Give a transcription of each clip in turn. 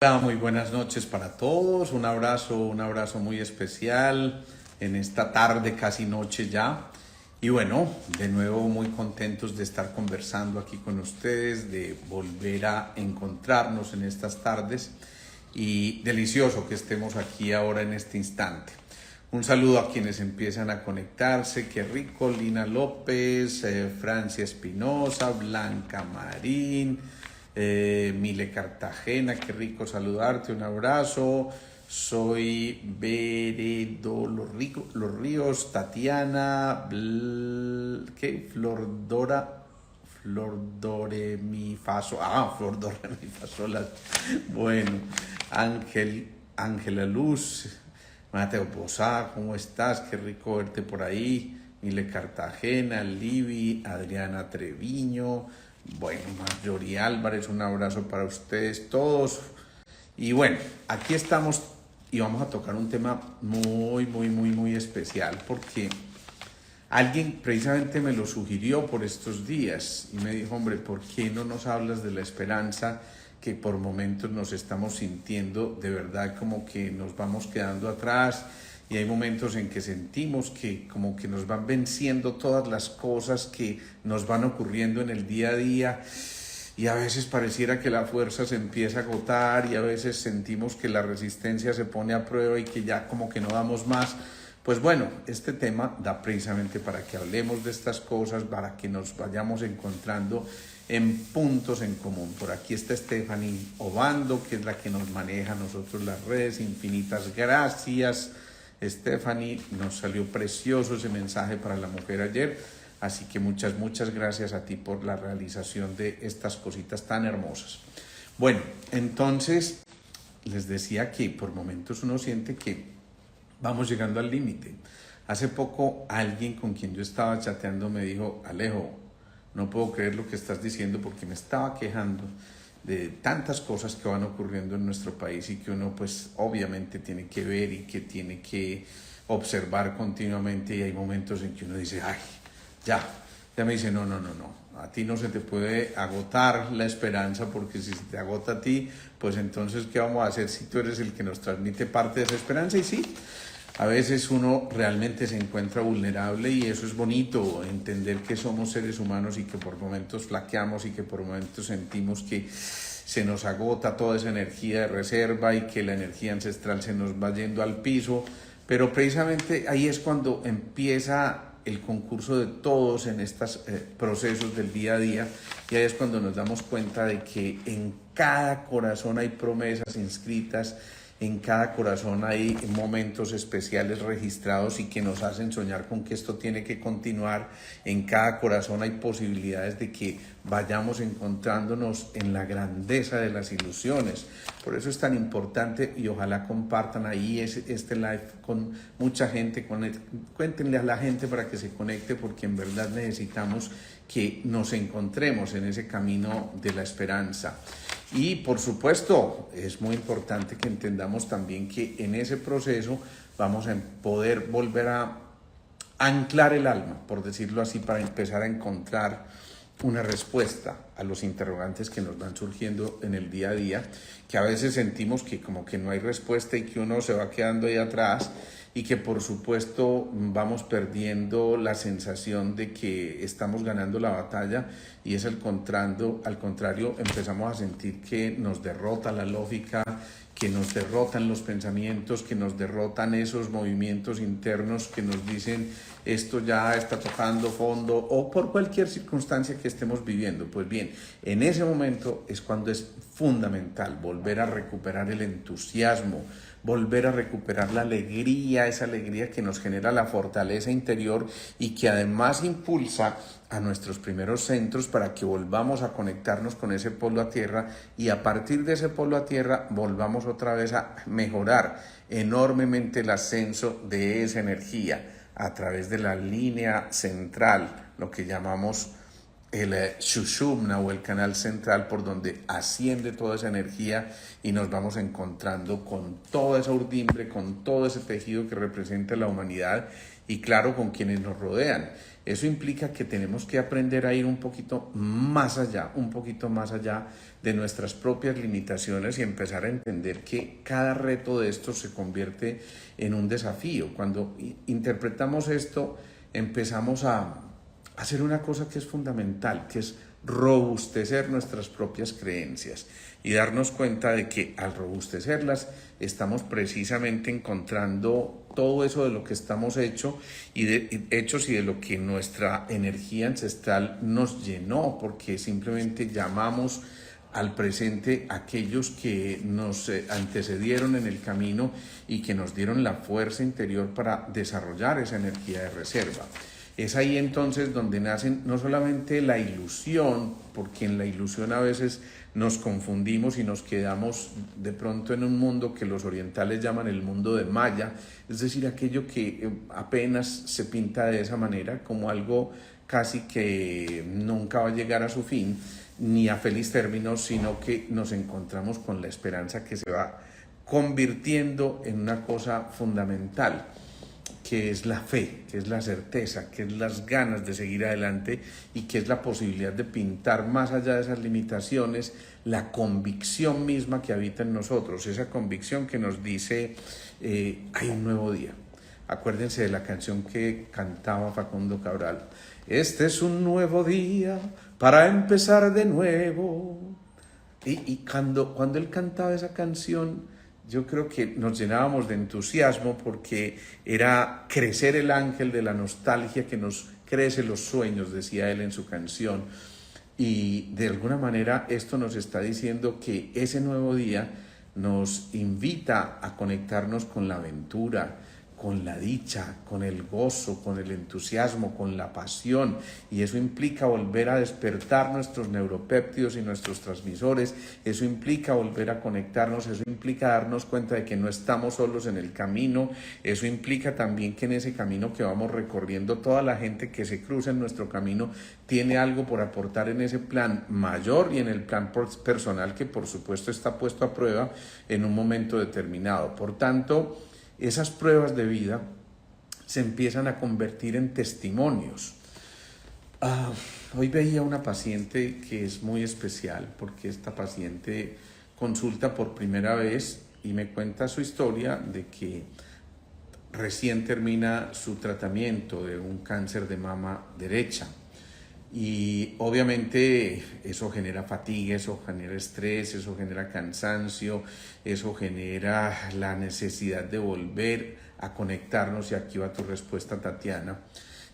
Hola, muy buenas noches para todos. Un abrazo muy especial en esta tarde, casi noche ya. Y bueno, de nuevo muy contentos de estar conversando aquí con ustedes, de volver a encontrarnos en estas tardes y delicioso que estemos aquí ahora en este instante. Un saludo a quienes empiezan a conectarse, qué rico, Lina López, Francia Espinosa, Blanca Marín, Mile Cartagena, qué rico saludarte, un abrazo. Soy Veredo Los Ríos, Tatiana, ¿qué? Flor Dore mi Faso, Flor Dore mi Fasolas. Bueno, Ángela Luz, Mateo Posada, ¿cómo estás? Qué rico verte por ahí. Mile Cartagena, Livi, Adriana Treviño, bueno, Marjorie Álvarez, un abrazo para ustedes todos. Y bueno, aquí estamos y vamos a tocar un tema muy especial porque alguien precisamente me lo sugirió por estos días y me dijo, hombre, ¿por qué no nos hablas de la esperanza que por momentos nos estamos sintiendo de verdad como que nos vamos quedando atrás? Y hay momentos en que sentimos que como que nos van venciendo todas las cosas que nos van ocurriendo en el día a día, y a veces pareciera que la fuerza se empieza a agotar y a veces sentimos que la resistencia se pone a prueba y que ya como que no damos más. Pues bueno, este tema da precisamente para que hablemos de estas cosas, para que nos vayamos encontrando en puntos en común. Por aquí está Stephanie Obando, que es la que nos maneja a nosotros las redes. Infinitas gracias, Stephanie. Nos salió precioso ese mensaje para la mujer ayer. Así que muchas gracias a ti por la realización de estas cositas tan hermosas. Bueno, entonces les decía que por momentos uno siente que vamos llegando al límite. Hace poco alguien con quien yo estaba chateando me dijo, Alejo, no puedo creer lo que estás diciendo, porque me estaba quejando de tantas cosas que van ocurriendo en nuestro país y que uno pues obviamente tiene que ver y que tiene que observar continuamente, y hay momentos en que uno dice, ay, ya me dice, no, a ti no se te puede agotar la esperanza, porque si se te agota a ti, pues entonces, ¿qué vamos a hacer si tú eres el que nos transmite parte de esa esperanza? Y sí, a veces uno realmente se encuentra vulnerable y eso es bonito, entender que somos seres humanos y que por momentos flaqueamos y que por momentos sentimos que se nos agota toda esa energía de reserva y que la energía ancestral se nos va yendo al piso, pero precisamente ahí es cuando empieza el concurso de todos en estos procesos del día a día, y ahí es cuando nos damos cuenta de que en cada corazón hay promesas inscritas, en cada corazón hay momentos especiales registrados y que nos hacen soñar con que esto tiene que continuar. En cada corazón hay posibilidades de que vayamos encontrándonos en la grandeza de las ilusiones. Por eso es tan importante, y ojalá compartan ahí este live con mucha gente, cuéntenle a la gente para que se conecte, porque en verdad necesitamos que nos encontremos en ese camino de la esperanza. Y por supuesto, es muy importante que entendamos también que en ese proceso vamos a poder volver a anclar el alma, por decirlo así, para empezar a encontrar una respuesta a los interrogantes que nos van surgiendo en el día a día, que a veces sentimos que como que no hay respuesta y que uno se va quedando ahí atrás, y que por supuesto vamos perdiendo la sensación de que estamos ganando la batalla, y es al contrario, empezamos a sentir que nos derrota la lógica, que nos derrotan los pensamientos, que nos derrotan esos movimientos internos que nos dicen esto ya está tocando fondo, o por cualquier circunstancia que estemos viviendo. Pues bien, en ese momento es cuando es fundamental volver a recuperar el entusiasmo, volver a recuperar la alegría, esa alegría que nos genera la fortaleza interior y que además impulsa a nuestros primeros centros para que volvamos a conectarnos con ese polo a tierra, y a partir de ese polo a tierra volvamos otra vez a mejorar enormemente el ascenso de esa energía a través de la línea central, lo que llamamos el Sushumna o el canal central por donde asciende toda esa energía y nos vamos encontrando con toda esa urdimbre, con todo ese tejido que representa la humanidad y claro, con quienes nos rodean. Eso implica que tenemos que aprender a ir un poquito más allá, un poquito más allá de nuestras propias limitaciones y empezar a entender que cada reto de estos se convierte en un desafío. Cuando interpretamos esto, empezamos a hacer una cosa que es fundamental, que es robustecer nuestras propias creencias y darnos cuenta de que al robustecerlas estamos precisamente encontrando todo eso de lo que estamos hechos y de lo que nuestra energía ancestral nos llenó, porque simplemente llamamos al presente aquellos que nos antecedieron en el camino y que nos dieron la fuerza interior para desarrollar esa energía de reserva. Es ahí entonces donde nacen no solamente la ilusión, porque en la ilusión a veces nos confundimos y nos quedamos de pronto en un mundo que los orientales llaman el mundo de Maya, es decir, aquello que apenas se pinta de esa manera, como algo casi que nunca va a llegar a su fin, ni a feliz término, sino que nos encontramos con la esperanza que se va convirtiendo en una cosa fundamental, que es la fe, que es la certeza, que es las ganas de seguir adelante y que es la posibilidad de pintar más allá de esas limitaciones, la convicción misma que habita en nosotros, esa convicción que nos dice hay un nuevo día. Acuérdense de la canción que cantaba Facundo Cabral. Este es un nuevo día para empezar de nuevo. Y cuando él cantaba esa canción, yo creo que nos llenábamos de entusiasmo porque era crecer el ángel de la nostalgia que nos crece los sueños, decía él en su canción. Y de alguna manera esto nos está diciendo que ese nuevo día nos invita a conectarnos con la aventura, con la dicha, con el gozo, con el entusiasmo, con la pasión, y eso implica volver a despertar nuestros neuropéptidos y nuestros transmisores, eso implica volver a conectarnos, eso implica darnos cuenta de que no estamos solos en el camino, eso implica también que en ese camino que vamos recorriendo toda la gente que se cruza en nuestro camino tiene algo por aportar en ese plan mayor y en el plan personal que por supuesto está puesto a prueba en un momento determinado. Por tanto, esas pruebas de vida se empiezan a convertir en testimonios. Hoy veía una paciente que es muy especial porque esta paciente consulta por primera vez y me cuenta su historia de que recién termina su tratamiento de un cáncer de mama derecha. Y obviamente eso genera fatiga, eso genera estrés, eso genera cansancio, eso genera la necesidad de volver a conectarnos, y aquí va tu respuesta, Tatiana,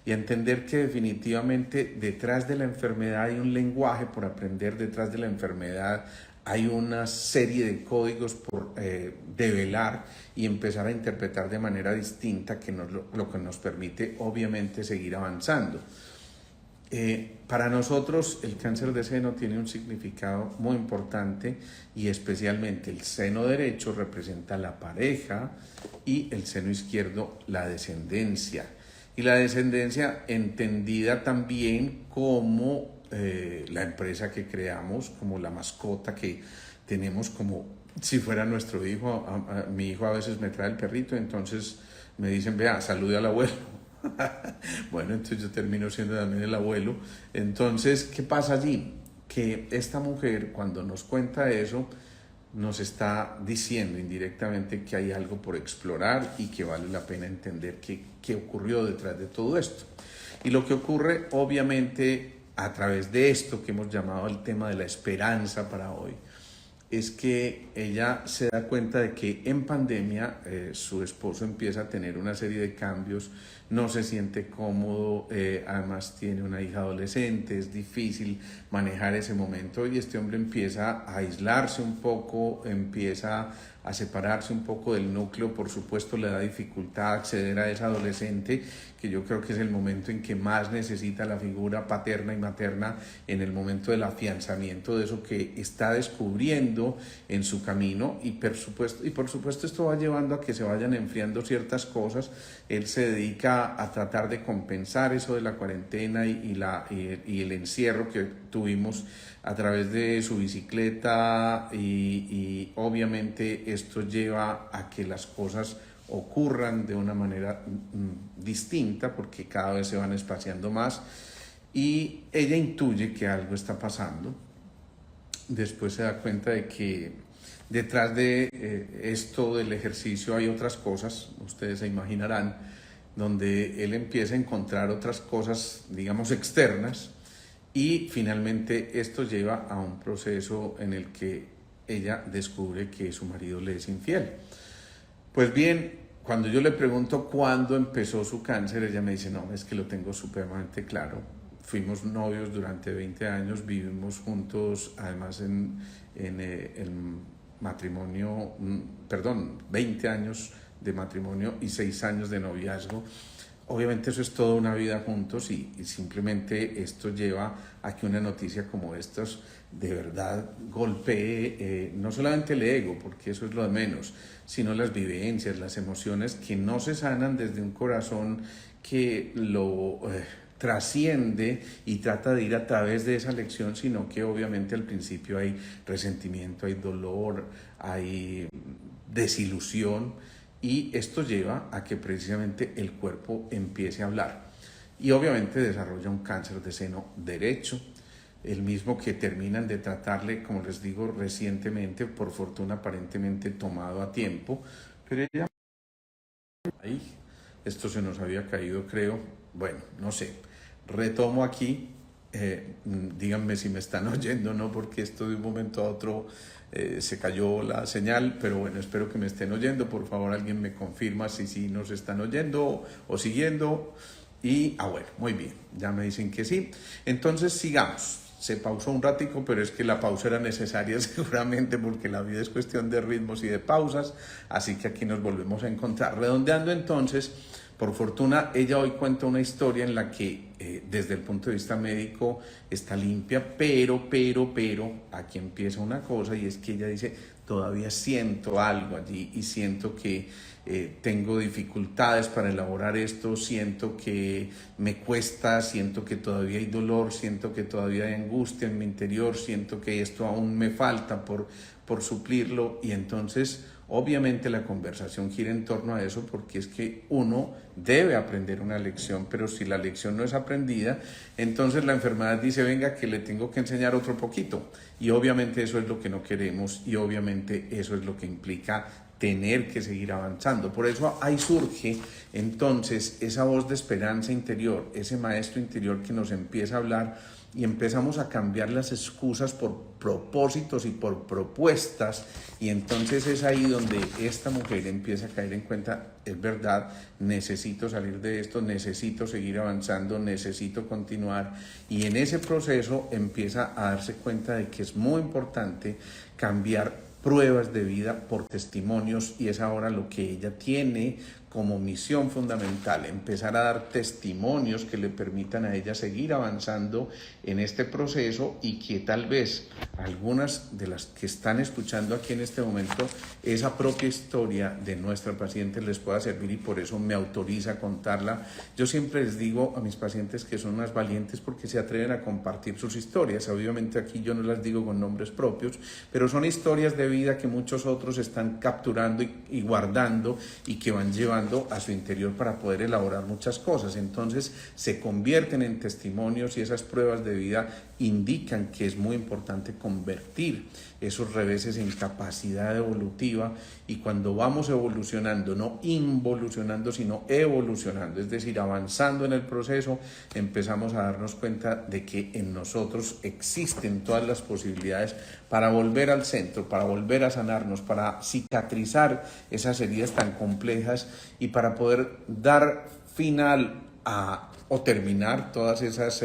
y entender que definitivamente detrás de la enfermedad hay un lenguaje por aprender, detrás de la enfermedad hay una serie de códigos por develar y empezar a interpretar de manera distinta, que lo que nos permite obviamente seguir avanzando. Para nosotros el cáncer de seno tiene un significado muy importante y especialmente el seno derecho representa la pareja y el seno izquierdo la descendencia. Y la descendencia entendida también como la empresa que creamos, como la mascota que tenemos, como si fuera nuestro hijo. Mi hijo a veces me trae el perrito, entonces me dicen, vea, salude al abuelo. Bueno, entonces yo termino siendo también el abuelo. Entonces, ¿qué pasa allí? Que esta mujer, cuando nos cuenta eso, nos está diciendo indirectamente que hay algo por explorar y que vale la pena entender qué ocurrió detrás de todo esto. Y lo que ocurre, obviamente, a través de esto que hemos llamado el tema de la esperanza para hoy, es que ella se da cuenta de que en pandemia su esposo empieza a tener una serie de cambios, no se siente cómodo, además tiene una hija adolescente, es difícil manejar ese momento y este hombre empieza a aislarse un poco, empieza a separarse un poco del núcleo. Por supuesto le da dificultad acceder a esa adolescente, que yo creo que es el momento en que más necesita la figura paterna y materna, en el momento del afianzamiento de eso que está descubriendo creciendo en su camino y por supuesto esto va llevando a que se vayan enfriando ciertas cosas. Él se dedica a tratar de compensar eso de la cuarentena y el encierro que tuvimos a través de su bicicleta y obviamente esto lleva a que las cosas ocurran de una manera distinta porque cada vez se van espaciando más y ella intuye que algo está pasando. Después se da cuenta de que detrás de esto del ejercicio hay otras cosas, ustedes se imaginarán, donde él empieza a encontrar otras cosas, digamos, externas y finalmente esto lleva a un proceso en el que ella descubre que su marido le es infiel. Pues bien, cuando yo le pregunto cuándo empezó su cáncer, ella me dice, no, es que lo tengo supremamente claro. Fuimos novios durante 20 años, vivimos juntos, además en el matrimonio, 20 años de matrimonio y 6 años de noviazgo. Obviamente eso es toda una vida juntos y simplemente esto lleva a que una noticia como esta de verdad golpee no solamente el ego, porque eso es lo de menos, sino las vivencias, las emociones que no se sanan desde un corazón que lo trasciende y trata de ir a través de esa lección, sino que obviamente al principio hay resentimiento, hay dolor, hay desilusión. Y esto lleva a que precisamente el cuerpo empiece a hablar y obviamente desarrolla un cáncer de seno derecho, el mismo que terminan de tratarle, como les digo, recientemente, por fortuna aparentemente tomado a tiempo, pero ella, ahí, esto se nos había caído, creo, bueno, no sé, retomo aquí, díganme si me están oyendo o no, porque esto de un momento a otro se cayó la señal, pero bueno, espero que me estén oyendo. Por favor, alguien me confirma si sí nos están oyendo o siguiendo. Y, bueno, muy bien, ya me dicen que sí. Entonces, sigamos. Se pausó un ratico, pero es que la pausa era necesaria seguramente porque la vida es cuestión de ritmos y de pausas. Así que aquí nos volvemos a encontrar. Redondeando entonces, por fortuna, ella hoy cuenta una historia en la que desde el punto de vista médico está limpia, pero, aquí empieza una cosa y es que ella dice, todavía siento algo allí y siento que tengo dificultades para elaborar esto, siento que me cuesta, siento que todavía hay dolor, siento que todavía hay angustia en mi interior, siento que esto aún me falta por suplirlo y entonces obviamente la conversación gira en torno a eso porque es que uno debe aprender una lección, pero si la lección no es aprendida, entonces la enfermedad dice, venga, que le tengo que enseñar otro poquito. Y obviamente eso es lo que no queremos y obviamente eso es lo que implica tener que seguir avanzando. Por eso ahí surge entonces esa voz de esperanza interior, ese maestro interior que nos empieza a hablar y empezamos a cambiar las excusas por propósitos y por propuestas y entonces es ahí donde esta mujer empieza a caer en cuenta, es verdad, necesito salir de esto, necesito seguir avanzando, necesito continuar y en ese proceso empieza a darse cuenta de que es muy importante cambiar pruebas de vida por testimonios y es ahora lo que ella tiene como misión fundamental, empezar a dar testimonios que le permitan a ella seguir avanzando en este proceso y que tal vez algunas de las que están escuchando aquí en este momento, esa propia historia de nuestra paciente les pueda servir y por eso me autoriza a contarla. Yo siempre les digo a mis pacientes que son más valientes porque se atreven a compartir sus historias. Obviamente aquí yo no las digo con nombres propios, pero son historias de vida que muchos otros están capturando y guardando y que van llevando a su interior para poder elaborar muchas cosas. Entonces se convierten en testimonios y esas pruebas de vida indican que es muy importante convertir esos reveses en capacidad evolutiva y cuando vamos evolucionando, no involucionando, sino evolucionando, es decir, avanzando en el proceso, empezamos a darnos cuenta de que en nosotros existen todas las posibilidades para volver al centro, para volver a sanarnos, para cicatrizar esas heridas tan complejas y para poder dar final o terminar todas esas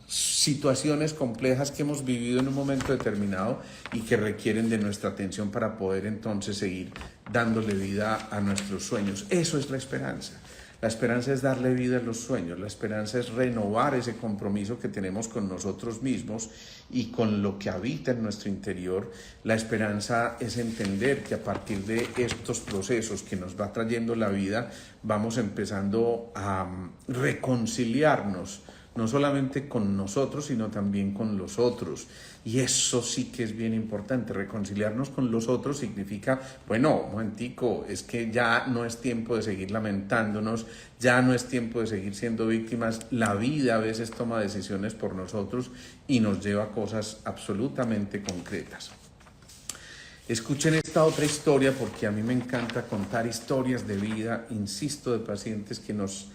situaciones complejas que hemos vivido en un momento determinado y que requieren de nuestra atención para poder entonces seguir dándole vida a nuestros sueños. Eso es la esperanza. La esperanza es darle vida a los sueños, la esperanza es renovar ese compromiso que tenemos con nosotros mismos y con lo que habita en nuestro interior. La esperanza es entender que a partir de estos procesos que nos va trayendo la vida, vamos empezando a reconciliarnos, no solamente con nosotros, sino también con los otros. Y eso sí que es bien importante. Reconciliarnos con los otros significa, bueno, un momentico, es que ya no es tiempo de seguir lamentándonos, ya no es tiempo de seguir siendo víctimas. La vida a veces toma decisiones por nosotros y nos lleva a cosas absolutamente concretas. Escuchen esta otra historia porque a mí me encanta contar historias de vida, insisto, de pacientes que nos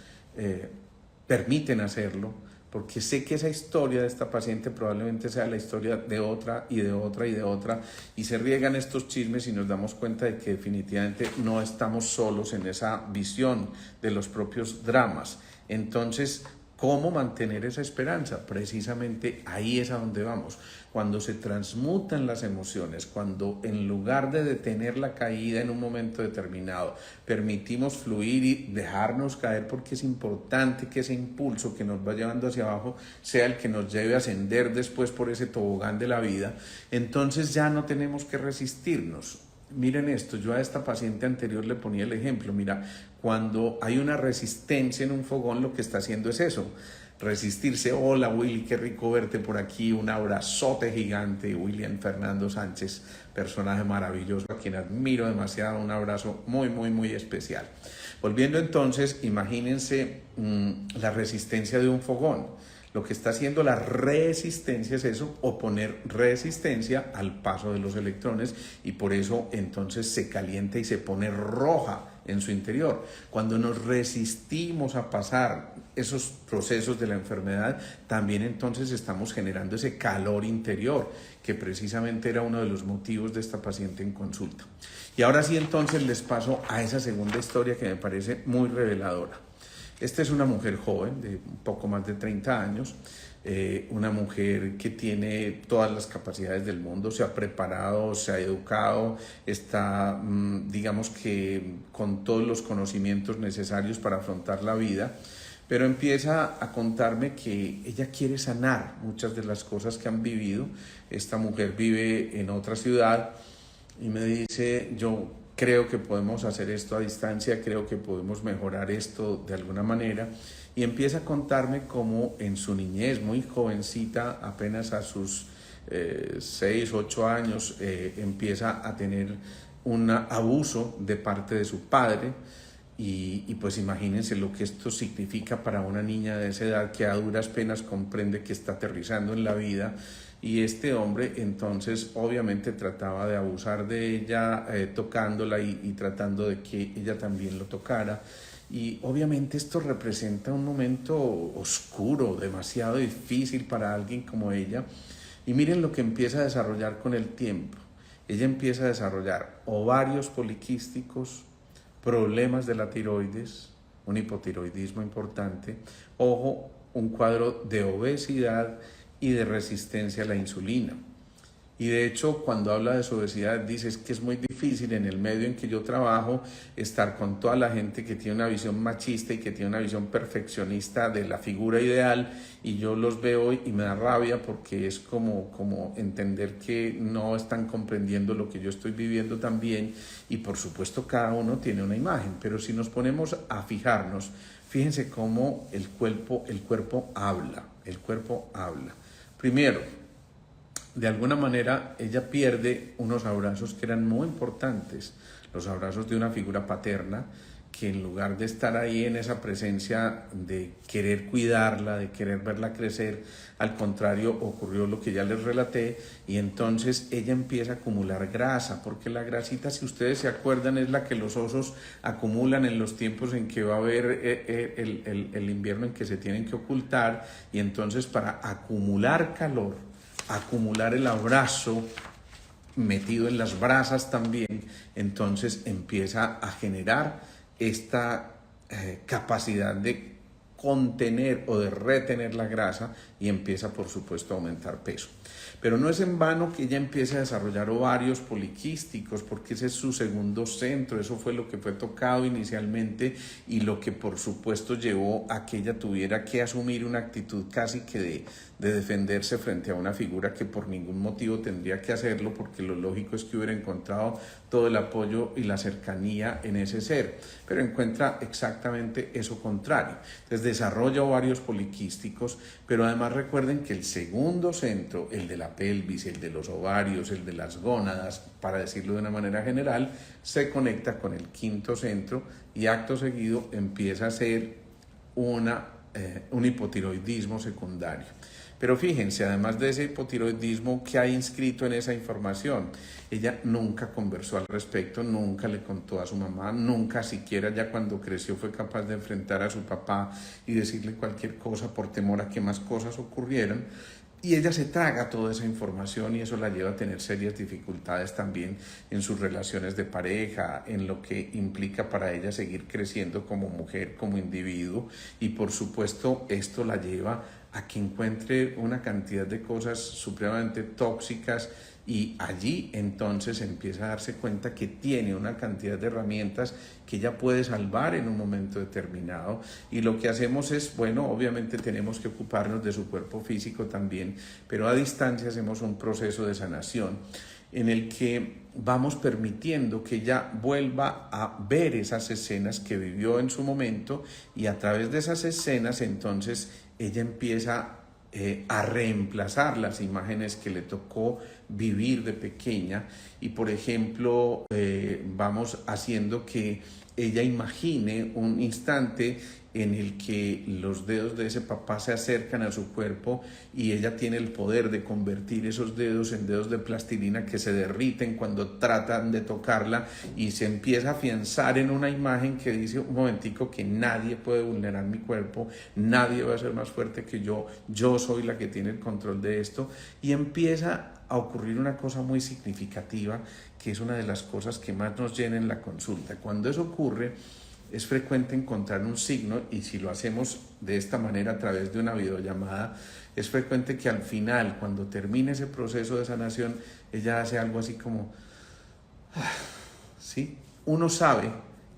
permiten hacerlo, porque sé que esa historia de esta paciente probablemente sea la historia de otra y de otra y de otra, y se riegan estos chismes y nos damos cuenta de que definitivamente no estamos solos en esa visión de los propios dramas. Entonces, ¿cómo mantener esa esperanza? Precisamente ahí es a donde vamos. Cuando se transmutan las emociones, cuando en lugar de detener la caída en un momento determinado, permitimos fluir y dejarnos caer, porque es importante que ese impulso que nos va llevando hacia abajo sea el que nos lleve a ascender después por ese tobogán de la vida, entonces ya no tenemos que resistirnos. Miren esto, yo a esta paciente anterior le ponía el ejemplo, mira, cuando hay una resistencia en un fogón, lo que está haciendo es eso, resistirse. Hola Willy, qué rico verte por aquí, un abrazote gigante. William Fernando Sánchez, personaje maravilloso, a quien admiro demasiado, un abrazo muy, muy, muy especial. Volviendo entonces, imagínense la resistencia de un fogón. Lo que está haciendo la resistencia es eso, oponer resistencia al paso de los electrones, y por eso entonces se calienta y se pone roja en su interior. Cuando nos resistimos a pasar esos procesos de la enfermedad, también entonces estamos generando ese calor interior, que precisamente era uno de los motivos de esta paciente en consulta. Y ahora sí, entonces les paso a esa segunda historia que me parece muy reveladora. Esta es una mujer joven, de un poco más de 30 años, una mujer que tiene todas las capacidades del mundo, se ha preparado, se ha educado, está, digamos que con todos los conocimientos necesarios para afrontar la vida, pero empieza a contarme que ella quiere sanar muchas de las cosas que han vivido. Esta mujer vive en otra ciudad y me dice, yo creo que podemos hacer esto a distancia, creo que podemos mejorar esto de alguna manera. Y empieza a contarme cómo en su niñez, muy jovencita, apenas a sus 6, 8 años, empieza a tener un abuso de parte de su padre. Y pues imagínense lo que esto significa para una niña de esa edad, que a duras penas comprende que está aterrizando en la vida. Y este hombre entonces obviamente trataba de abusar de ella, tocándola y tratando de que ella también lo tocara. Y obviamente esto representa un momento oscuro, demasiado difícil para alguien como ella. Y miren lo que empieza a desarrollar con el tiempo. Ella empieza a desarrollar ovarios poliquísticos, problemas de la tiroides, un hipotiroidismo importante, ojo, un cuadro de obesidad y de resistencia a la insulina. Y de hecho, cuando habla de su obesidad, dice que es muy difícil en el medio en que yo trabajo estar con toda la gente que tiene una visión machista y que tiene una visión perfeccionista de la figura ideal, y yo los veo y me da rabia porque es como entender que no están comprendiendo lo que yo estoy viviendo también. Y por supuesto cada uno tiene una imagen, pero si nos ponemos a fijarnos, fíjense cómo el cuerpo habla, el cuerpo habla. Primero, de alguna manera ella pierde unos abrazos que eran muy importantes, los abrazos de una figura paterna, que en lugar de estar ahí en esa presencia de querer cuidarla, de querer verla crecer, al contrario ocurrió lo que ya les relaté, y entonces ella empieza a acumular grasa, porque la grasita, si ustedes se acuerdan, es la que los osos acumulan en los tiempos en que va a haber el invierno, en que se tienen que ocultar, y entonces para acumular calor, acumular el abrazo metido en las brasas también, entonces empieza a generar esta capacidad de contener o de retener la grasa, y empieza por supuesto a aumentar peso. Pero no es en vano que ella empiece a desarrollar ovarios poliquísticos, porque ese es su segundo centro, eso fue lo que fue tocado inicialmente y lo que por supuesto llevó a que ella tuviera que asumir una actitud casi que de defenderse frente a una figura que por ningún motivo tendría que hacerlo, porque lo lógico es que hubiera encontrado todo el apoyo y la cercanía en ese ser, pero encuentra exactamente eso contrario. Entonces desarrolla ovarios poliquísticos, pero además recuerden que el segundo centro, el de la pelvis, el de los ovarios, el de las gónadas, para decirlo de una manera general, se conecta con el quinto centro y acto seguido empieza a ser un hipotiroidismo secundario. Pero fíjense, además de ese hipotiroidismo que hay inscrito en esa información, ella nunca conversó al respecto, nunca le contó a su mamá, nunca siquiera ya cuando creció fue capaz de enfrentar a su papá y decirle cualquier cosa por temor a que más cosas ocurrieran. Y ella se traga toda esa información y eso la lleva a tener serias dificultades también en sus relaciones de pareja, en lo que implica para ella seguir creciendo como mujer, como individuo, y por supuesto esto la lleva a que encuentre una cantidad de cosas supremamente tóxicas y allí entonces empieza a darse cuenta que tiene una cantidad de herramientas que ella puede salvar en un momento determinado, y lo que hacemos es, bueno, obviamente tenemos que ocuparnos de su cuerpo físico también, pero a distancia hacemos un proceso de sanación en el que vamos permitiendo que ella vuelva a ver esas escenas que vivió en su momento, y a través de esas escenas entonces ella empieza a reemplazar las imágenes que le tocó vivir de pequeña, y por ejemplo vamos haciendo que ella imagine un instante en el que los dedos de ese papá se acercan a su cuerpo y ella tiene el poder de convertir esos dedos en dedos de plastilina que se derriten cuando tratan de tocarla, y se empieza a afianzar en una imagen que dice, un momentico, que nadie puede vulnerar mi cuerpo, nadie va a ser más fuerte que yo soy la que tiene el control de esto, y empieza a ocurrir una cosa muy significativa, que es una de las cosas que más nos llena en la consulta. Cuando eso ocurre, es frecuente encontrar un signo, y si lo hacemos de esta manera a través de una videollamada, es frecuente que al final, cuando termine ese proceso de sanación, ella hace algo así como, ¿sí? Uno sabe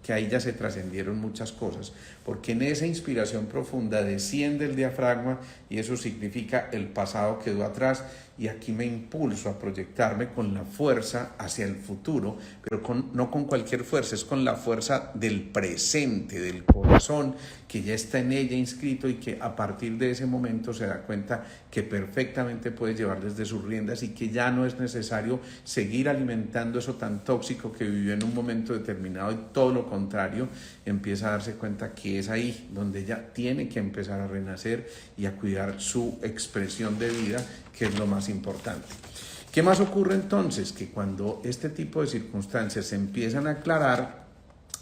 que ahí ya se trascendieron muchas cosas, porque en esa inspiración profunda desciende el diafragma y eso significa el pasado quedó atrás, y aquí me impulso a proyectarme con la fuerza hacia el futuro, pero no con cualquier fuerza, es con la fuerza del presente, del corazón, que ya está en ella inscrito y que a partir de ese momento se da cuenta que perfectamente puede llevar desde sus riendas y que ya no es necesario seguir alimentando eso tan tóxico que vivió en un momento determinado, y todo lo contrario, empieza a darse cuenta que es ahí donde ella tiene que empezar a renacer y a cuidar su expresión de vida, que es lo más importante. ¿Qué más ocurre entonces? Que cuando este tipo de circunstancias se empiezan a aclarar,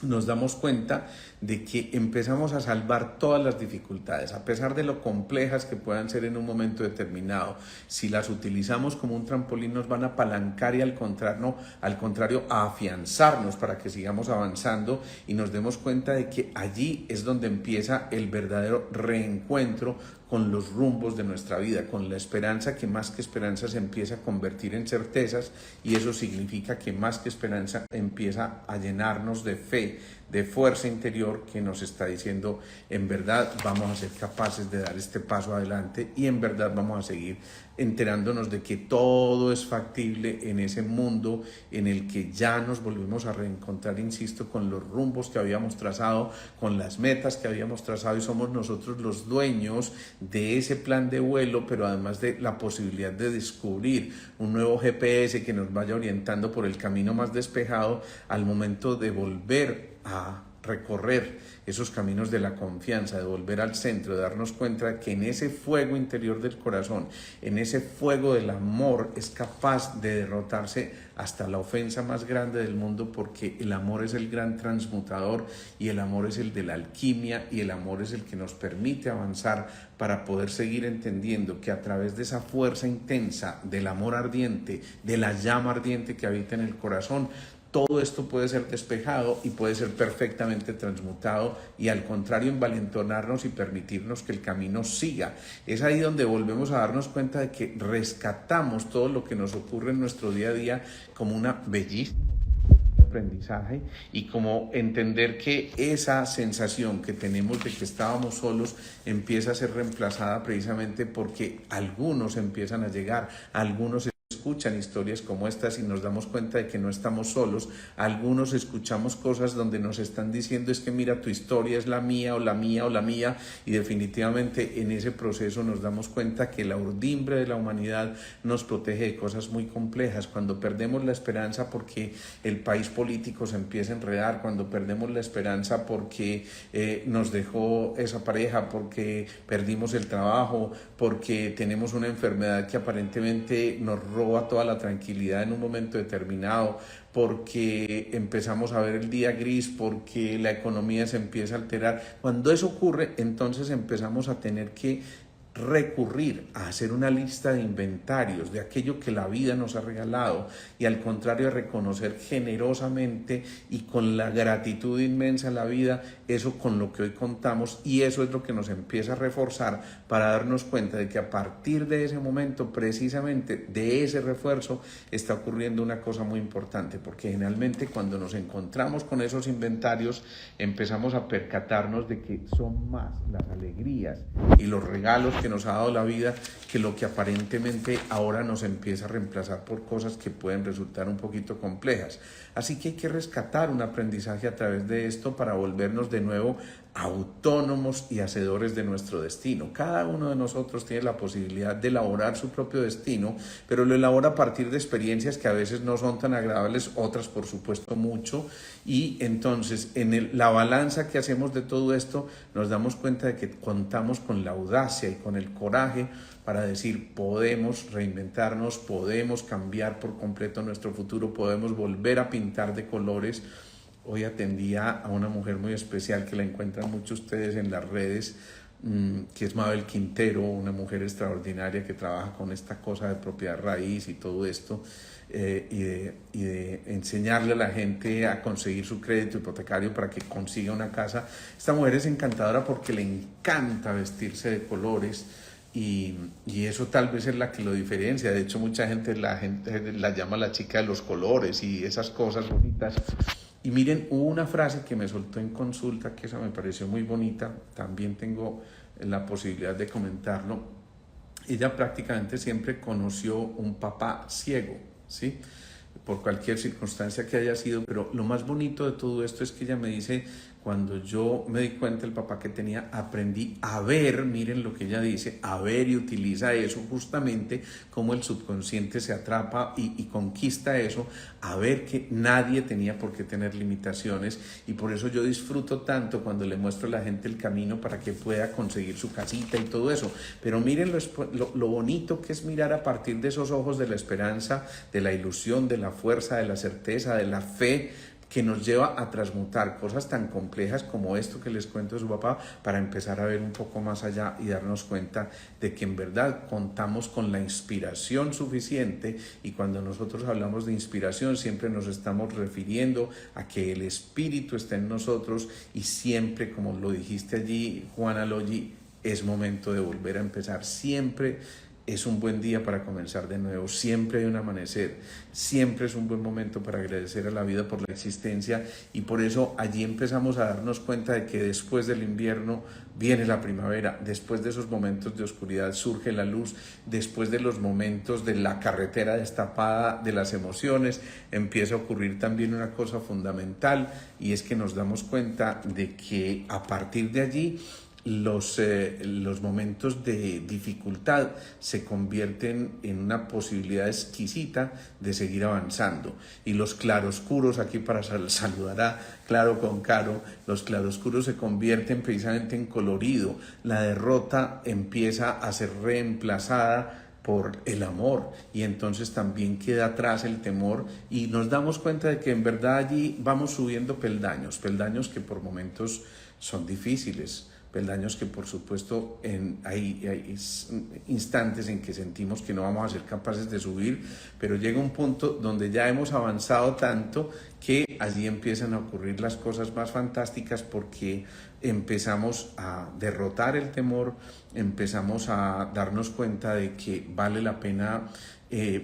nos damos cuenta de que empezamos a salvar todas las dificultades, a pesar de lo complejas que puedan ser en un momento determinado. Si las utilizamos como un trampolín, nos van a apalancar y al contrario a afianzarnos para que sigamos avanzando y nos demos cuenta de que allí es donde empieza el verdadero reencuentro con los rumbos de nuestra vida, con la esperanza, que más que esperanza se empieza a convertir en certezas, y eso significa que más que esperanza empieza a llenarnos de fe, de fuerza interior que nos está diciendo, en verdad vamos a ser capaces de dar este paso adelante, y en verdad vamos a seguir enterándonos de que todo es factible en ese mundo en el que ya nos volvemos a reencontrar, insisto, con los rumbos que habíamos trazado, con las metas que habíamos trazado, y somos nosotros los dueños de ese plan de vuelo, pero además de la posibilidad de descubrir un nuevo GPS que nos vaya orientando por el camino más despejado al momento de volver a recorrer esos caminos de la confianza, de volver al centro, de darnos cuenta que en ese fuego interior del corazón, en ese fuego del amor, es capaz de derrotarse hasta la ofensa más grande del mundo, porque el amor es el gran transmutador, y el amor es el de la alquimia, y el amor es el que nos permite avanzar para poder seguir entendiendo que a través de esa fuerza intensa del amor ardiente, de la llama ardiente que habita en el corazón, todo esto puede ser despejado y puede ser perfectamente transmutado y al contrario envalentonarnos y permitirnos que el camino siga. Es ahí donde volvemos a darnos cuenta de que rescatamos todo lo que nos ocurre en nuestro día a día como una bellísima aprendizaje y como entender que esa sensación que tenemos de que estábamos solos empieza a ser reemplazada precisamente porque algunos empiezan a llegar, algunos escuchan historias como estas y nos damos cuenta de que no estamos solos. Algunos escuchamos cosas donde nos están diciendo es que mira, tu historia es la mía o la mía o la mía, y definitivamente en ese proceso nos damos cuenta que la urdimbre de la humanidad nos protege de cosas muy complejas. Cuando perdemos la esperanza porque el país político se empieza a enredar, cuando perdemos la esperanza porque nos dejó esa pareja, porque perdimos el trabajo, porque tenemos una enfermedad que aparentemente nos roba toda la tranquilidad en un momento determinado, porque empezamos a ver el día gris, porque la economía se empieza a alterar. Cuando eso ocurre, entonces empezamos a tener que recurrir a hacer una lista de inventarios de aquello que la vida nos ha regalado y al contrario a reconocer generosamente y con la gratitud inmensa a la vida eso con lo que hoy contamos, y eso es lo que nos empieza a reforzar para darnos cuenta de que a partir de ese momento, precisamente de ese refuerzo, está ocurriendo una cosa muy importante, porque generalmente cuando nos encontramos con esos inventarios empezamos a percatarnos de que son más las alegrías y los regalos que nos ha dado la vida que lo que aparentemente ahora nos empieza a reemplazar por cosas que pueden resultar un poquito complejas. Así que hay que rescatar un aprendizaje a través de esto para volvernos de nuevo autónomos y hacedores de nuestro destino. Cada uno de nosotros tiene la posibilidad de elaborar su propio destino, pero lo elabora a partir de experiencias que a veces no son tan agradables, otras por supuesto mucho, y entonces en la balanza que hacemos de todo esto nos damos cuenta de que contamos con la audacia y con el coraje para decir podemos reinventarnos, podemos cambiar por completo nuestro futuro, podemos volver a pintar de colores. Hoy atendía a una mujer muy especial que la encuentran muchos ustedes en las redes, que es Mabel Quintero, una mujer extraordinaria que trabaja con esta cosa de propiedad raíz y todo esto, y de enseñarle a la gente a conseguir su crédito hipotecario para que consiga una casa. Esta mujer es encantadora porque le encanta vestirse de colores. Y eso tal vez es la que lo diferencia. De hecho, mucha gente la llama la chica de los colores y esas cosas bonitas. Y miren, hubo una frase que me soltó en consulta que esa me pareció muy bonita. También tengo la posibilidad de comentarlo. Ella prácticamente siempre conoció un papá ciego, ¿sí? Por cualquier circunstancia que haya sido, pero lo más bonito de todo esto es que ella me dice, cuando yo me di cuenta del papá que tenía, aprendí a ver, miren lo que ella dice, a ver, y utiliza eso justamente como el subconsciente se atrapa y conquista eso, a ver que nadie tenía por qué tener limitaciones, y por eso yo disfruto tanto cuando le muestro a la gente el camino para que pueda conseguir su casita y todo eso. Pero miren lo bonito que es mirar a partir de esos ojos de la esperanza, de la ilusión, de la fuerza, de la certeza, de la fe, que nos lleva a transmutar cosas tan complejas como esto que les cuento de su papá, para empezar a ver un poco más allá y darnos cuenta de que en verdad contamos con la inspiración suficiente. Y cuando nosotros hablamos de inspiración siempre nos estamos refiriendo a que el espíritu está en nosotros, y siempre, como lo dijiste allí, Juana Logi, es momento de volver a empezar. Siempre es un buen día para comenzar de nuevo, siempre hay un amanecer, siempre es un buen momento para agradecer a la vida por la existencia, y por eso allí empezamos a darnos cuenta de que después del invierno viene la primavera, después de esos momentos de oscuridad surge la luz, después de los momentos de la carretera destapada de las emociones empieza a ocurrir también una cosa fundamental, y es que nos damos cuenta de que a partir de allí los momentos de dificultad se convierten en una posibilidad exquisita de seguir avanzando, y los claroscuros, aquí para saludar a Claro con Caro, los claroscuros se convierten precisamente en colorido, la derrota empieza a ser reemplazada por el amor, y entonces también queda atrás el temor, y nos damos cuenta de que en verdad allí vamos subiendo peldaños que por momentos son difíciles, peldaños que por supuesto hay instantes en que sentimos que no vamos a ser capaces de subir, pero llega un punto donde ya hemos avanzado tanto que allí empiezan a ocurrir las cosas más fantásticas, porque empezamos a derrotar el temor, empezamos a darnos cuenta de que vale la pena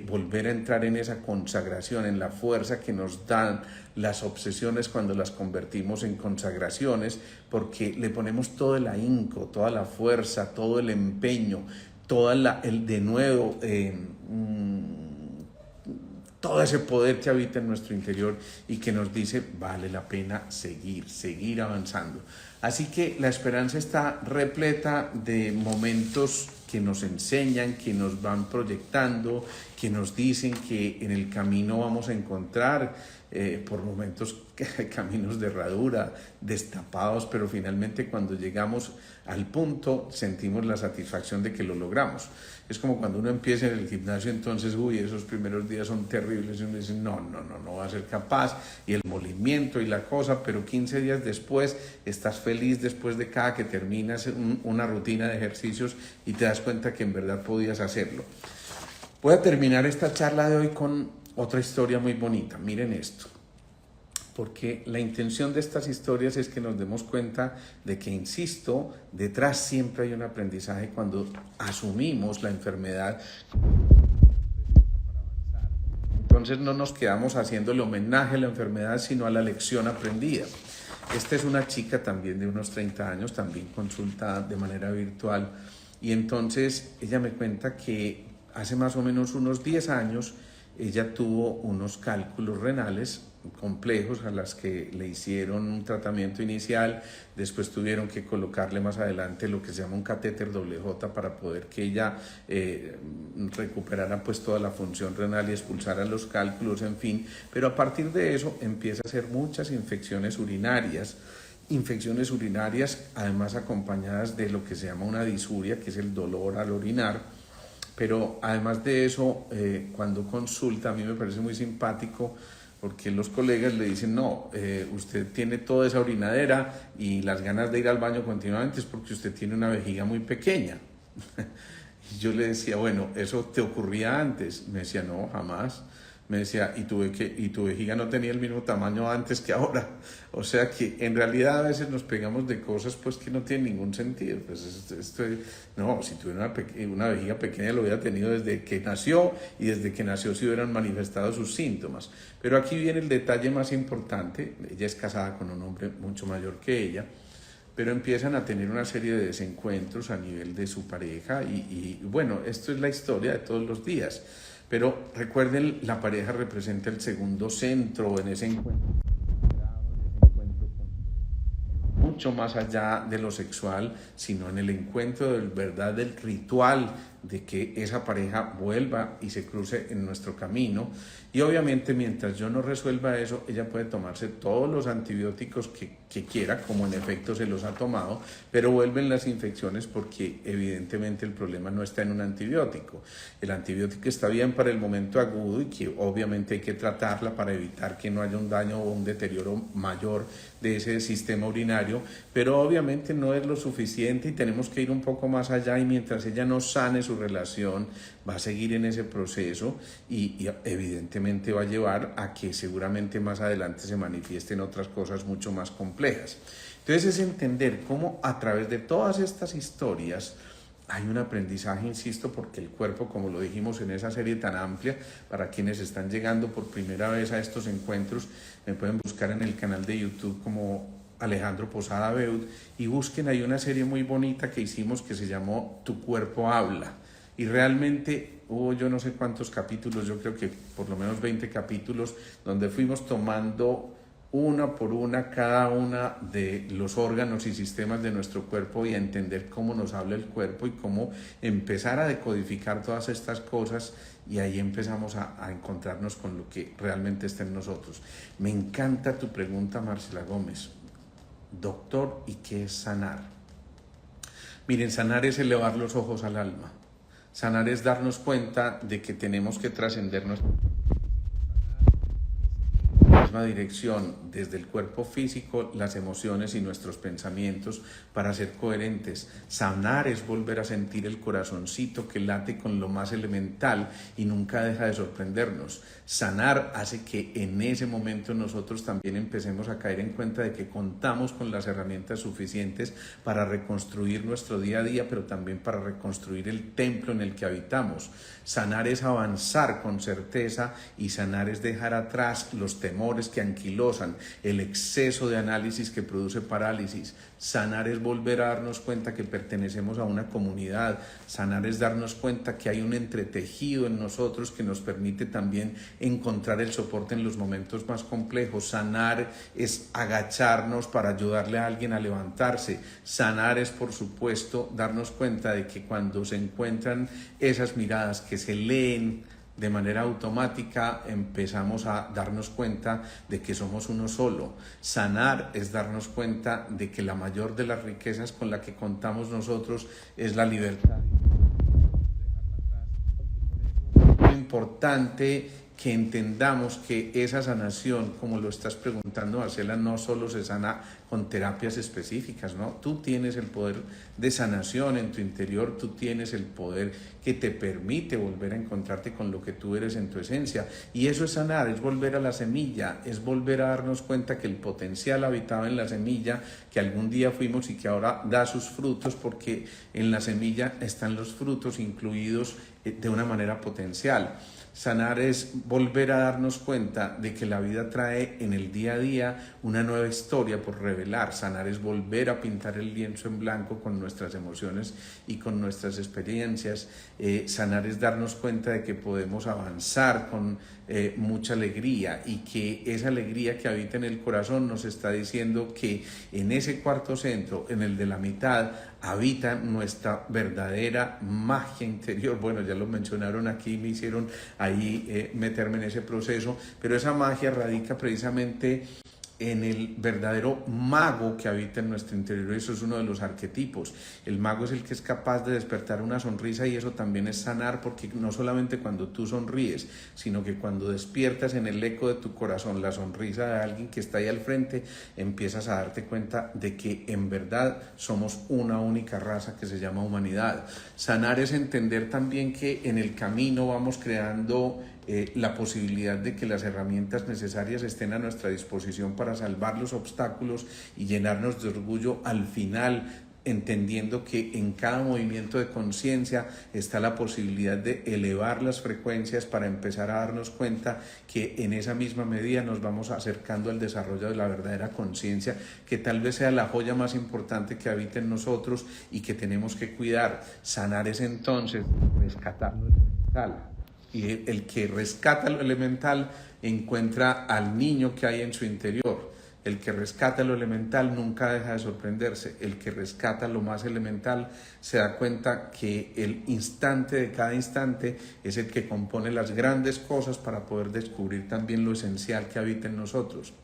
volver a entrar en esa consagración, en la fuerza que nos dan las obsesiones cuando las convertimos en consagraciones, porque le ponemos todo el ahínco, toda la fuerza, todo el empeño, todo todo ese poder que habita en nuestro interior y que nos dice vale la pena seguir avanzando. Así que la esperanza está repleta de momentos que nos enseñan, que nos van proyectando, que nos dicen que en el camino vamos a encontrar por momentos caminos de herradura, destapados, pero finalmente cuando llegamos al punto sentimos la satisfacción de que lo logramos. Es como cuando uno empieza en el gimnasio, entonces, esos primeros días son terribles y uno dice, no va a ser capaz, y el movimiento y la cosa, pero 15 días después estás feliz después de cada que terminas una rutina de ejercicios y te das cuenta que en verdad podías hacerlo. Voy a terminar esta charla de hoy con otra historia muy bonita. Miren esto, porque la intención de estas historias es que nos demos cuenta de que, insisto, detrás siempre hay un aprendizaje cuando asumimos la enfermedad. Entonces no nos quedamos haciéndole homenaje a la enfermedad, sino a la lección aprendida. Esta es una chica también de unos 30 años, también consulta de manera virtual, y entonces ella me cuenta que hace más o menos unos 10 años ella tuvo unos cálculos renales complejos a las que le hicieron un tratamiento inicial, después tuvieron que colocarle más adelante lo que se llama un catéter WJ para poder que ella recuperara pues toda la función renal y expulsara los cálculos, en fin, pero a partir de eso empieza a hacer muchas infecciones urinarias además acompañadas de lo que se llama una disuria, que es el dolor al orinar. Pero además de eso, cuando consulta, a mí me parece muy simpático, porque los colegas le dicen, no, usted tiene toda esa orinadera y las ganas de ir al baño continuamente es porque usted tiene una vejiga muy pequeña. Y yo le decía, bueno, ¿eso te ocurría antes? Me decía, no, jamás. Me decía, y tu vejiga no tenía el mismo tamaño antes que ahora. O sea que en realidad a veces nos pegamos de cosas pues que no tienen ningún sentido. Pues si tuviera una vejiga pequeña lo hubiera tenido desde que nació, y desde que nació se hubieran manifestado sus síntomas. Pero aquí viene el detalle más importante. Ella es casada con un hombre mucho mayor que ella, pero empiezan a tener una serie de desencuentros a nivel de su pareja y bueno, esto es la historia de todos los días. Pero recuerden, la pareja representa el segundo centro en ese encuentro, mucho más allá de lo sexual, sino en el encuentro del ritual de que esa pareja vuelva y se cruce en nuestro camino. Y obviamente mientras yo no resuelva eso, ella puede tomarse todos los antibióticos que quiera, como en efecto se los ha tomado, pero vuelven las infecciones porque evidentemente el problema no está en un antibiótico. El antibiótico está bien para el momento agudo y que obviamente hay que tratarla para evitar que no haya un daño o un deterioro mayor de ese sistema urinario, pero obviamente no es lo suficiente y tenemos que ir un poco más allá, y mientras ella no sane su relación, va a seguir en ese proceso y evidentemente va a llevar a que seguramente más adelante se manifiesten otras cosas mucho más complejas. Entonces es entender cómo a través de todas estas historias hay un aprendizaje, insisto, porque el cuerpo, como lo dijimos en esa serie tan amplia, para quienes están llegando por primera vez a estos encuentros, me pueden buscar en el canal de YouTube como Alejandro Posada Beut y busquen, hay una serie muy bonita que hicimos que se llamó Tu Cuerpo Habla, y realmente hubo yo no sé cuántos capítulos, yo creo que por lo menos 20 capítulos, donde fuimos tomando una por una cada una de los órganos y sistemas de nuestro cuerpo y a entender cómo nos habla el cuerpo y cómo empezar a decodificar todas estas cosas, y ahí empezamos a encontrarnos con lo que realmente está en nosotros. Me encanta tu pregunta, Marcela Gómez. Doctor, ¿y qué es sanar? Miren, sanar es elevar los ojos al alma. Sanar es darnos cuenta de que tenemos que trascender misma dirección desde el cuerpo físico, las emociones y nuestros pensamientos para ser coherentes. Sanar es volver a sentir el corazoncito que late con lo más elemental y nunca deja de sorprendernos. Sanar hace que en ese momento nosotros también empecemos a caer en cuenta de que contamos con las herramientas suficientes para reconstruir nuestro día a día, pero también para reconstruir el templo en el que habitamos. Sanar es avanzar con certeza y sanar es dejar atrás los temores que anquilosan, el exceso de análisis que produce parálisis. Sanar es volver a darnos cuenta que pertenecemos a una comunidad. Sanar es darnos cuenta que hay un entretejido en nosotros que nos permite también encontrar el soporte en los momentos más complejos. Sanar es agacharnos para ayudarle a alguien a levantarse. Sanar es, por supuesto, darnos cuenta de que cuando se encuentran esas miradas que se leen de manera automática, empezamos a darnos cuenta de que somos uno solo. Sanar es darnos cuenta de que la mayor de las riquezas con la que contamos nosotros es la libertad. Es importante que entendamos que esa sanación, como lo estás preguntando, Marcela, no solo se sana con terapias específicas, ¿no? Tú tienes el poder de sanación en tu interior, tú tienes el poder que te permite volver a encontrarte con lo que tú eres en tu esencia. Y eso es sanar, es volver a la semilla, es volver a darnos cuenta que el potencial habitaba en la semilla, que algún día fuimos y que ahora da sus frutos, porque en la semilla están los frutos incluidos de una manera potencial. Sanar es volver a darnos cuenta de que la vida trae en el día a día una nueva historia por revelar. Sanar es volver a pintar el lienzo en blanco con nuestras emociones y con nuestras experiencias. Sanar es darnos cuenta de que podemos avanzar con mucha alegría y que esa alegría que habita en el corazón nos está diciendo que en ese cuarto centro, en el de la mitad, habita nuestra verdadera magia interior. Bueno, ya lo mencionaron aquí, me hicieron ahí meterme en ese proceso, pero esa magia radica precisamente en el verdadero mago que habita en nuestro interior. Eso es uno de los arquetipos. El mago es el que es capaz de despertar una sonrisa, y eso también es sanar, porque no solamente cuando tú sonríes, sino que cuando despiertas en el eco de tu corazón la sonrisa de alguien que está ahí al frente, empiezas a darte cuenta de que en verdad somos una única raza que se llama humanidad. Sanar es entender también que en el camino vamos creando la posibilidad de que las herramientas necesarias estén a nuestra disposición para salvar los obstáculos y llenarnos de orgullo al final, entendiendo que en cada movimiento de conciencia está la posibilidad de elevar las frecuencias para empezar a darnos cuenta que en esa misma medida nos vamos acercando al desarrollo de la verdadera conciencia, que tal vez sea la joya más importante que habita en nosotros y que tenemos que cuidar. Sanar es entonces rescatar lo elemental. Y el que rescata lo elemental encuentra al niño que hay en su interior. El que rescata lo elemental nunca deja de sorprenderse. El que rescata lo más elemental se da cuenta que el instante de cada instante es el que compone las grandes cosas para poder descubrir también lo esencial que habita en nosotros.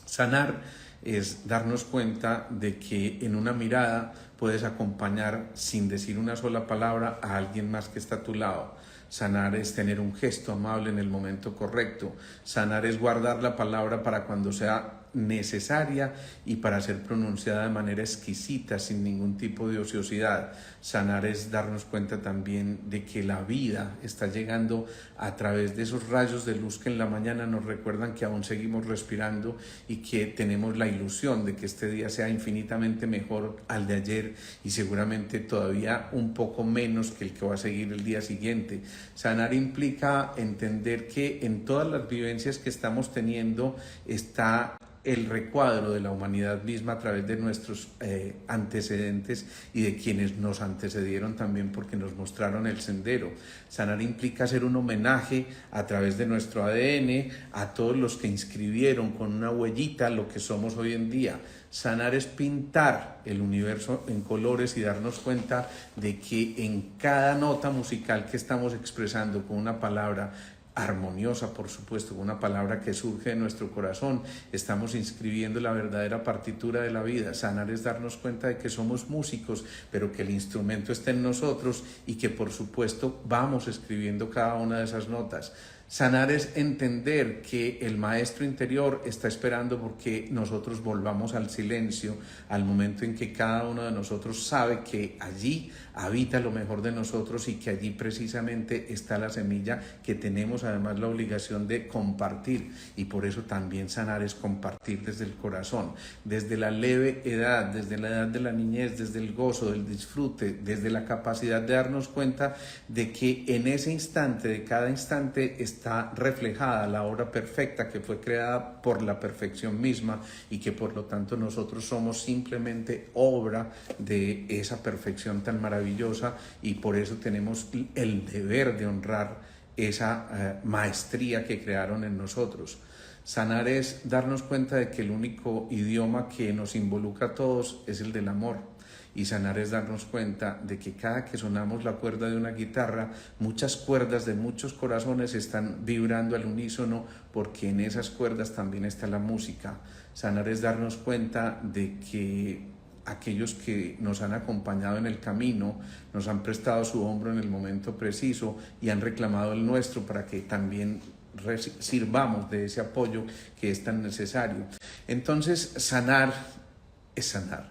Sanar es darnos cuenta de que en una mirada puedes acompañar sin decir una sola palabra a alguien más que está a tu lado. Sanar es tener un gesto amable en el momento correcto. Sanar es guardar la palabra para cuando sea necesaria y para ser pronunciada de manera exquisita, sin ningún tipo de ociosidad. Sanar es darnos cuenta también de que la vida está llegando a través de esos rayos de luz que en la mañana nos recuerdan que aún seguimos respirando y que tenemos la ilusión de que este día sea infinitamente mejor al de ayer y seguramente todavía un poco menos que el que va a seguir el día siguiente. Sanar implica entender que en todas las vivencias que estamos teniendo está el recuadro de la humanidad misma a través de nuestros antecedentes y de quienes nos antecedieron también, porque nos mostraron el sendero. Sanar implica hacer un homenaje a través de nuestro ADN a todos los que inscribieron con una huellita lo que somos hoy en día. Sanar es pintar el universo en colores y darnos cuenta de que en cada nota musical que estamos expresando con una palabra armoniosa, por supuesto, una palabra que surge de nuestro corazón, estamos inscribiendo la verdadera partitura de la vida. Sanar es darnos cuenta de que somos músicos, pero que el instrumento está en nosotros y que por supuesto vamos escribiendo cada una de esas notas. Sanar es entender que el maestro interior está esperando porque nosotros volvamos al silencio, al momento en que cada uno de nosotros sabe que allí habita lo mejor de nosotros y que allí precisamente está la semilla que tenemos además la obligación de compartir. Y por eso también sanar es compartir desde el corazón, desde la leve edad, desde la edad de la niñez, desde el gozo, del disfrute, desde la capacidad de darnos cuenta de que en ese instante, de cada instante, está reflejada la obra perfecta que fue creada por la perfección misma y que por lo tanto nosotros somos simplemente obra de esa perfección tan maravillosa, y por eso tenemos el deber de honrar esa maestría que crearon en nosotros. Sanar es darnos cuenta de que el único idioma que nos involucra a todos es el del amor. Y sanar es darnos cuenta de que cada que sonamos la cuerda de una guitarra, muchas cuerdas de muchos corazones están vibrando al unísono, porque en esas cuerdas también está la música. Sanar es darnos cuenta de que aquellos que nos han acompañado en el camino, nos han prestado su hombro en el momento preciso y han reclamado el nuestro para que también sirvamos de ese apoyo que es tan necesario. Entonces, sanar es sanar.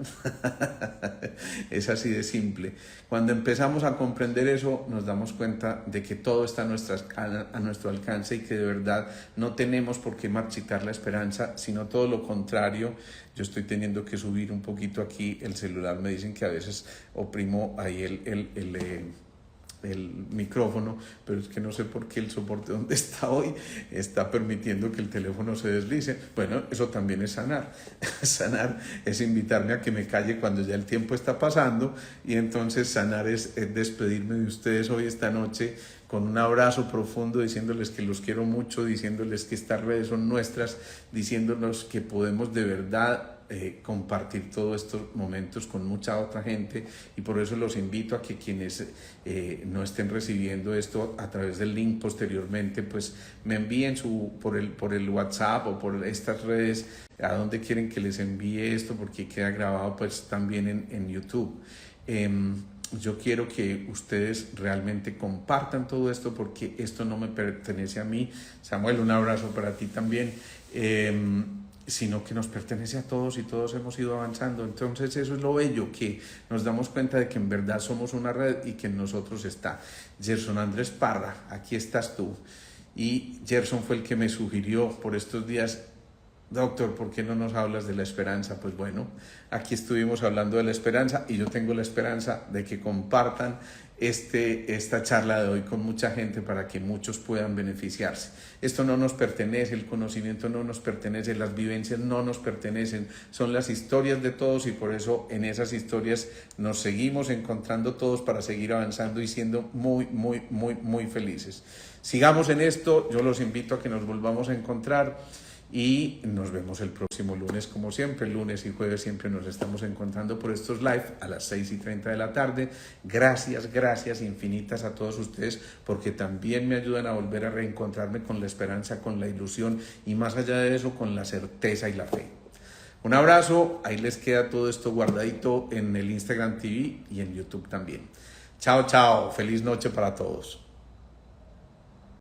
Es así de simple. Cuando empezamos a comprender eso, nos damos cuenta de que todo está a nuestro alcance y que de verdad no tenemos por qué marchitar la esperanza, sino todo lo contrario. Yo estoy teniendo que subir un poquito aquí el celular. Me dicen que a veces oprimo ahí el micrófono, pero es que no sé por qué el soporte donde está hoy está permitiendo que el teléfono se deslice. Bueno, eso también es sanar. Sanar es invitarme a que me calle cuando ya el tiempo está pasando, y entonces sanar es despedirme de ustedes hoy, esta noche, con un abrazo profundo, diciéndoles que los quiero mucho, diciéndoles que estas redes son nuestras, diciéndonos que podemos de verdad compartir todos estos momentos con mucha otra gente, y por eso los invito a que quienes no estén recibiendo esto a través del link posteriormente, pues me envíen por el WhatsApp o por estas redes a donde quieren que les envíe esto, porque queda grabado pues también en YouTube. Yo quiero que ustedes realmente compartan todo esto, porque esto no me pertenece a mí. Samuel, un abrazo para ti también. Sino que nos pertenece a todos, y todos hemos ido avanzando. Entonces eso es lo bello, que nos damos cuenta de que en verdad somos una red y que en nosotros está. Gerson Andrés Parra, aquí estás tú. Y Gerson fue el que me sugirió por estos días: doctor, ¿por qué no nos hablas de la esperanza? Pues bueno, aquí estuvimos hablando de la esperanza, y yo tengo la esperanza de que compartan esta charla de hoy con mucha gente para que muchos puedan beneficiarse. Esto no nos pertenece, el conocimiento no nos pertenece, las vivencias no nos pertenecen, son las historias de todos, y por eso en esas historias nos seguimos encontrando todos para seguir avanzando y siendo muy, muy, muy, muy felices. Sigamos en esto, yo los invito a que nos volvamos a encontrar. Y nos vemos el próximo lunes, como siempre. Lunes y jueves siempre nos estamos encontrando por estos live a las 6:30 de la tarde. Gracias infinitas a todos ustedes, porque también me ayudan a volver a reencontrarme con la esperanza, con la ilusión, y más allá de eso, con la certeza y la fe. Un abrazo, ahí les queda todo esto guardadito en el Instagram TV y en YouTube también. Chao, feliz noche para todos.